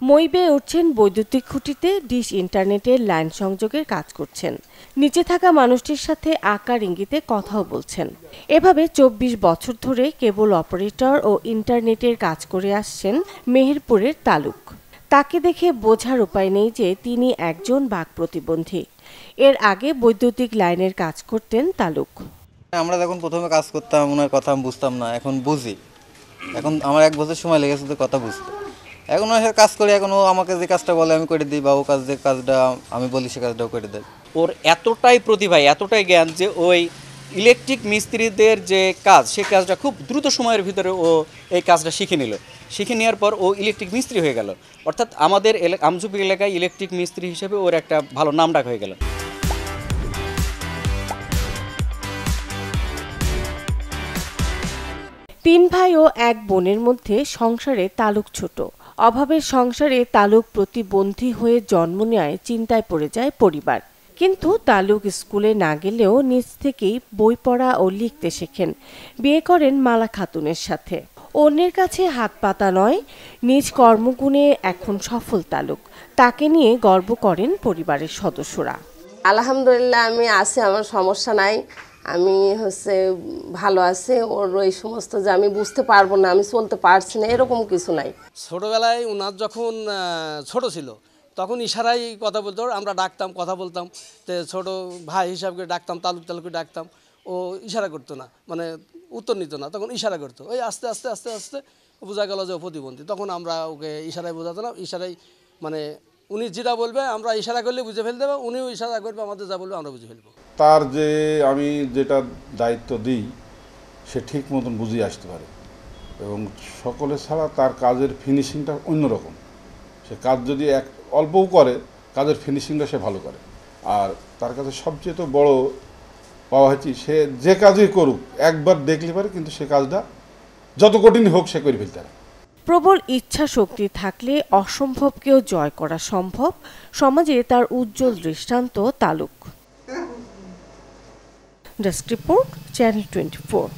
মই বেয়ে উঠছেন বৈদ্যুতিক খুঁটিতে ডিশ ইন্টারনেটের লাইন সংযোগের কাজ করছেন। নিচে থাকা মানুষটির সাথে আকার ইঙ্গিতে কথাও বলছেন। এভাবে ২৪ বছর ধরে কেবল অপারেটর ও ইন্টারনেটের কাজ করে আসছেন মেহেরপুরের তালুক। তাকে দেখে বোঝার উপায় নেই যে তিনি একজন বাক প্রতিবন্ধী। এর আগে বৈদ্যুতিক লাইনের কাজ করতেন তালুক। আমরা যখন প্রথমে কাজ করতাম ওনার কথা আমি বুঝতাম না, এখন বুঝি। এখন আমার ১ বছর সময় লেগেছে তো কথা বুঝতে। এখন ওনার সাথে কাজ করি, এখন ও আমাকে যে কাজটা বলে আমি করে দিই, বা ও যে কাজটা আমি বলি সে কাজটাও করে দেয়। ওর এতটাই প্রতিভা, এতটাই জ্ঞান যে ওই ইলেকট্রিক মিস্ত্রিদের যে কাজ, সেই কাজটা খুব দ্রুত সময়ের ভিতরে ও এই কাজটা শিখে নিল। শিখে নেওয়ার পর ও ইলেকট্রিক মিস্ত্রি হয়ে গেল। অর্থাৎ আমাদের আমজুপুর এলাকায় ইলেকট্রিক মিস্ত্রি হিসেবে ওর একটা ভালো নামডাক হয়ে গেল। ৩ ভাই ও ১ বোনের মধ্যে সংসারে তালুক ছোট। অভাবের সংসারে তালুক প্রতিবন্ধী হয়ে জন্ম নেওয়ায় চিন্তায় পড়ে যায় পরিবার। কিন্তু তালুক স্কুলে না গেলেও নিজ থেকেই বই পড়া ও লিখতে শেখেন। বিয়ে করেন মালা খাতুনের সাথে। অন্যের কাছে হাত পাতা নয়, নিজ কর্মগুণে এখন সফল তালুক। তাকে নিয়ে গর্ব করেন পরিবারের সদস্যরা। আলহামদুলিল্লাহ, আমি আছি, আমার সমস্যা নাই। আমি ভালো আছি। ওর ওই সমস্ত যে আমি বুঝতে পারবো না, আমি চলতে পারছি না, এরকম কিছু নাই। ছোটোবেলায় ওনার যখন ছোট ছিল তখন ইশারাই কথা বলতো, আমরা ডাকতাম, কথা বলতাম। তো ছোটো ভাই হিসাবে ডাকতাম, তালুক তালুকে ডাকতাম। ও ইশারা করতো না, মানে উত্তর নিত না, তখন ইশারা করতো। ওই আস্তে আস্তে আস্তে আস্তে বোঝা গেল যে ও প্রতিবন্ধী। তখন আমরা ওকে ইশারায় বোঝাতাম। ইশারায় মানে উনি যেটা বলবে আমরা ইশারা করলে বুঝে ফেলতে হবে, উনিও ইশারা করবে, আমাদের যা বলবে আমরা বুঝে ফেলবো। তার যে আমি যেটা দায়িত্ব দিই সে ঠিক মতন বুঝিয়ে আসতে পারে, এবং সকলে ছাড়া তার কাজের ফিনিশিংটা অন্যরকম। সে কাজ যদি অল্পও করে, কাজের ফিনিশিংটা সে ভালো করে। আর তার কাছে সবচেয়ে তো বড় পাওয়া হয়েছে, সে যে কাজই করুক একবার দেখলে পারে, কিন্তু সে কাজটা যত কঠিন হোক সে করে ফেলতে পারে। প্রবল ইচ্ছা শক্তি থাকলে অসম্ভবকেও জয় করা সম্ভব। সমাজে তার উজ্জ্বল দৃষ্টান্ত তালুক। Desk report, channel 24।